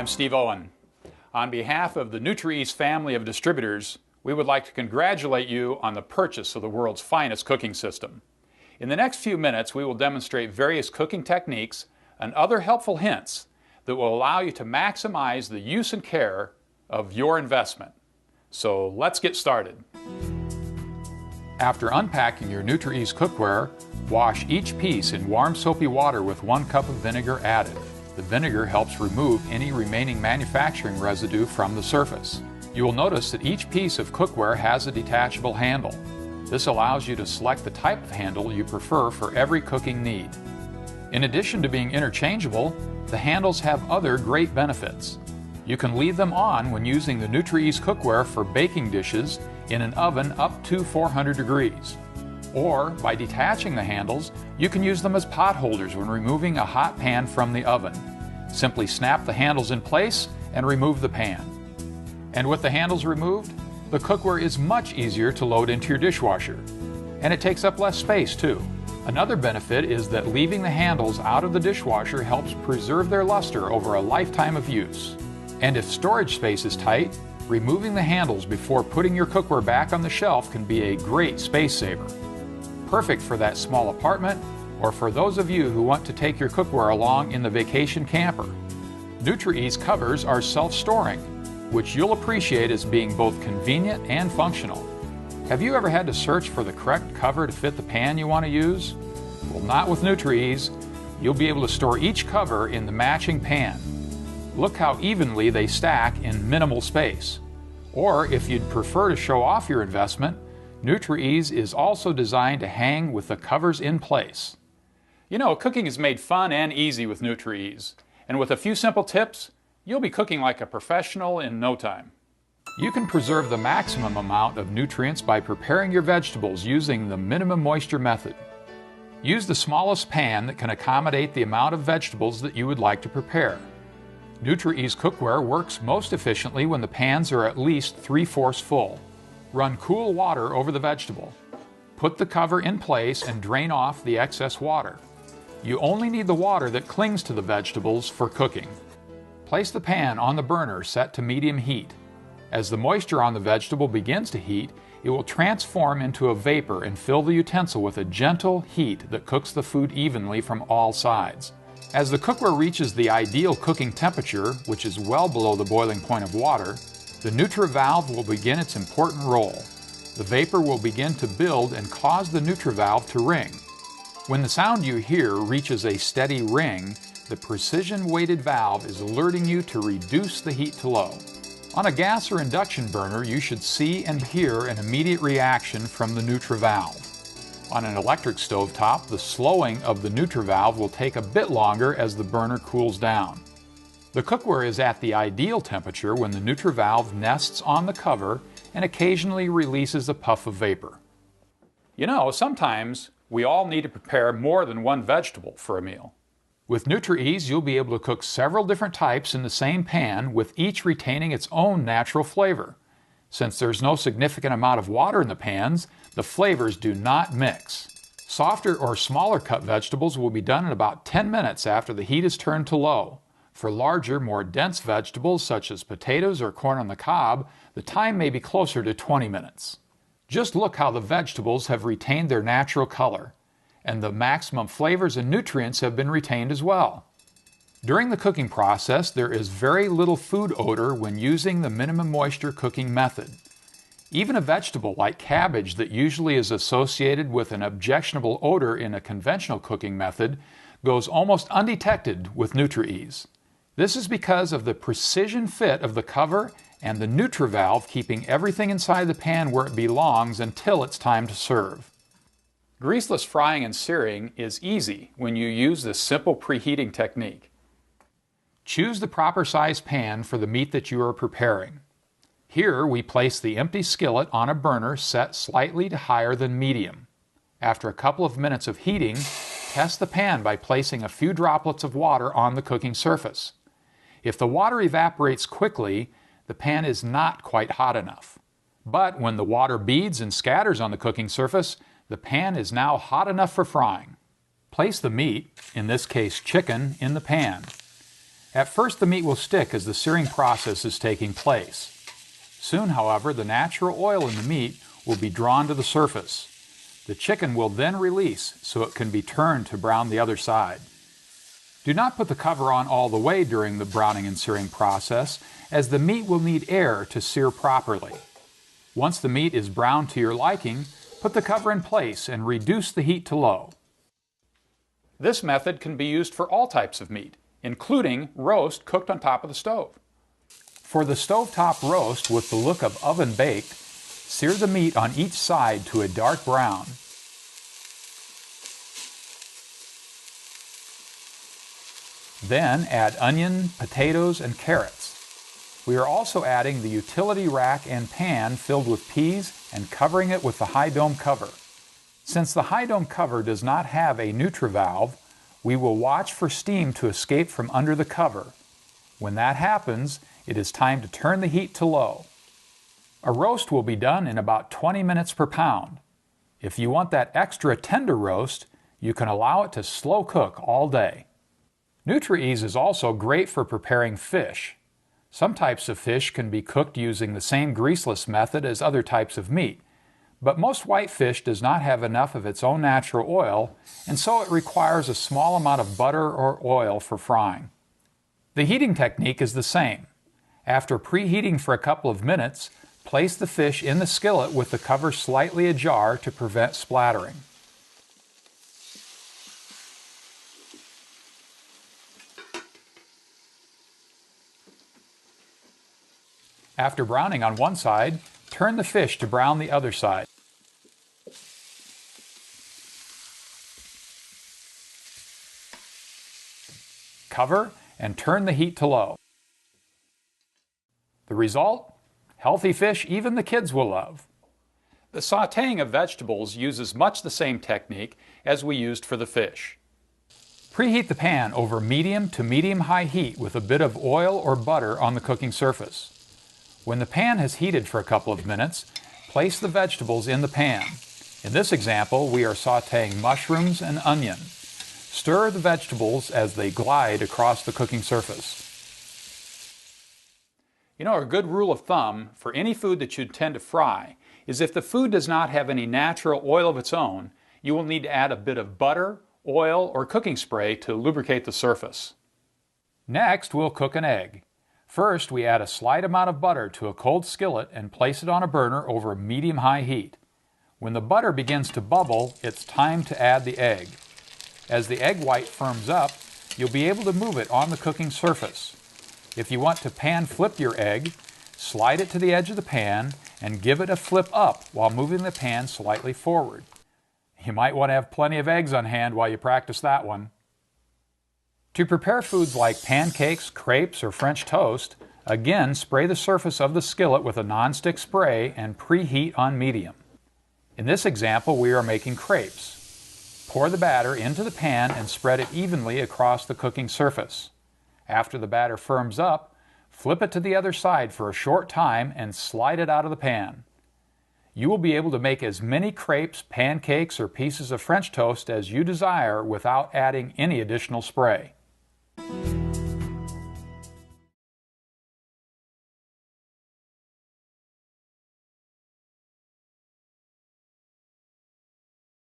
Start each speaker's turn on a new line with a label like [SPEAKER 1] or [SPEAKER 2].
[SPEAKER 1] I'm Steve Owen. On behalf of the NutriEase family of distributors, we would like to congratulate you on the purchase of the world's finest cooking system. In the next few minutes, we will demonstrate various cooking techniques and other helpful hints that will allow you to maximize the use and care of your investment. So let's get started. After unpacking your NutriEase cookware, wash each piece in warm soapy water with 1 cup of vinegar added. The vinegar helps remove any remaining manufacturing residue from the surface. You will notice that each piece of cookware has a detachable handle. This allows you to select the type of handle you prefer for every cooking need. In addition to being interchangeable, the handles have other great benefits. You can leave them on when using the NutriEase cookware for baking dishes in an oven up to 400 degrees. Or, by detaching the handles, you can use them as pot holders when removing a hot pan from the oven. Simply snap the handles in place and remove the pan. And with the handles removed, the cookware is much easier to load into your dishwasher. And it takes up less space too. Another benefit is that leaving the handles out of the dishwasher helps preserve their luster over a lifetime of use. And if storage space is tight, removing the handles before putting your cookware back on the shelf can be a great space saver. Perfect for that small apartment or for those of you who want to take your cookware along in the vacation camper. NutriEase covers are self-storing, which you'll appreciate as being both convenient and functional. Have you ever had to search for the correct cover to fit the pan you want to use? Well, not with NutriEase. You'll be able to store each cover in the matching pan. Look how evenly they stack in minimal space. Or if you'd prefer to show off your investment, NutriEase is also designed to hang with the covers in place. You know, cooking is made fun and easy with NutriEase, and with a few simple tips, you'll be cooking like a professional in no time. You can preserve the maximum amount of nutrients by preparing your vegetables using the minimum moisture method. Use the smallest pan that can accommodate the amount of vegetables that you would like to prepare. NutriEase cookware works most efficiently when the pans are at least 3/4 full. Run cool water over the vegetable. Put the cover in place and drain off the excess water. You only need the water that clings to the vegetables for cooking. Place the pan on the burner set to medium heat. As the moisture on the vegetable begins to heat, it will transform into a vapor and fill the utensil with a gentle heat that cooks the food evenly from all sides. As the cookware reaches the ideal cooking temperature, which is well below the boiling point of water, the NutriValve will begin its important role. The vapor will begin to build and cause the NutriValve to ring. When the sound you hear reaches a steady ring, the precision-weighted valve is alerting you to reduce the heat to low. On a gas or induction burner, you should see and hear an immediate reaction from the NutriValve. On an electric stovetop, the slowing of the NutriValve will take a bit longer as the burner cools down. The cookware is at the ideal temperature when the NutriValve nests on the cover and occasionally releases a puff of vapor. You know, sometimes we all need to prepare more than one vegetable for a meal. With NutriEase, you'll be able to cook several different types in the same pan, with each retaining its own natural flavor. Since there's no significant amount of water in the pans, the flavors do not mix. Softer or smaller cut vegetables will be done in about 10 minutes after the heat is turned to low. For larger, more dense vegetables such as potatoes or corn on the cob, the time may be closer to 20 minutes. Just look how the vegetables have retained their natural color, and the maximum flavors and nutrients have been retained as well. During the cooking process, there is very little food odor when using the minimum moisture cooking method. Even a vegetable like cabbage that usually is associated with an objectionable odor in a conventional cooking method goes almost undetected with NutriEase. This is because of the precision fit of the cover and the NutriValve keeping everything inside the pan where it belongs until it's time to serve. Greaseless frying and searing is easy when you use this simple preheating technique. Choose the proper size pan for the meat that you are preparing. Here we place the empty skillet on a burner set slightly higher than medium. After a couple of minutes of heating, test the pan by placing a few droplets of water on the cooking surface. If the water evaporates quickly, the pan is not quite hot enough. But when the water beads and scatters on the cooking surface, the pan is now hot enough for frying. Place the meat, in this case chicken, in the pan. At first the meat will stick as the searing process is taking place. Soon, however, the natural oil in the meat will be drawn to the surface. The chicken will then release so it can be turned to brown the other side. Do not put the cover on all the way during the browning and searing process, as the meat will need air to sear properly. Once the meat is browned to your liking, put the cover in place and reduce the heat to low. This method can be used for all types of meat, including roast cooked on top of the stove. For the stovetop roast with the look of oven baked, sear the meat on each side to a dark brown. Then add onion, potatoes, and carrots. We are also adding the utility rack and pan filled with peas and covering it with the high dome cover. Since the high dome cover does not have a NutriValve, we will watch for steam to escape from under the cover. When that happens, it is time to turn the heat to low. A roast will be done in about 20 minutes per pound. If you want that extra tender roast, you can allow it to slow cook all day. NutriEase is also great for preparing fish. Some types of fish can be cooked using the same greaseless method as other types of meat, but most white fish does not have enough of its own natural oil, and so it requires a small amount of butter or oil for frying. The heating technique is the same. After preheating for a couple of minutes, place the fish in the skillet with the cover slightly ajar to prevent splattering. After browning on one side, turn the fish to brown the other side. Cover and turn the heat to low. The result? Healthy fish even the kids will love. The sautéing of vegetables uses much the same technique as we used for the fish. Preheat the pan over medium to medium-high heat with a bit of oil or butter on the cooking surface. When the pan has heated for a couple of minutes, place the vegetables in the pan. In this example, we are sautéing mushrooms and onion. Stir the vegetables as they glide across the cooking surface. You know, a good rule of thumb for any food that you intend to fry is if the food does not have any natural oil of its own, you will need to add a bit of butter, oil, or cooking spray to lubricate the surface. Next, we'll cook an egg. First, we add a slight amount of butter to a cold skillet and place it on a burner over medium-high heat. When the butter begins to bubble, it's time to add the egg. As the egg white firms up, you'll be able to move it on the cooking surface. If you want to pan flip your egg, slide it to the edge of the pan and give it a flip up while moving the pan slightly forward. You might want to have plenty of eggs on hand while you practice that one. To prepare foods like pancakes, crepes, or French toast, again spray the surface of the skillet with a nonstick spray and preheat on medium. In this example, we are making crepes. Pour the batter into the pan and spread it evenly across the cooking surface. After the batter firms up, flip it to the other side for a short time and slide it out of the pan. You will be able to make as many crepes, pancakes, or pieces of French toast as you desire without adding any additional spray.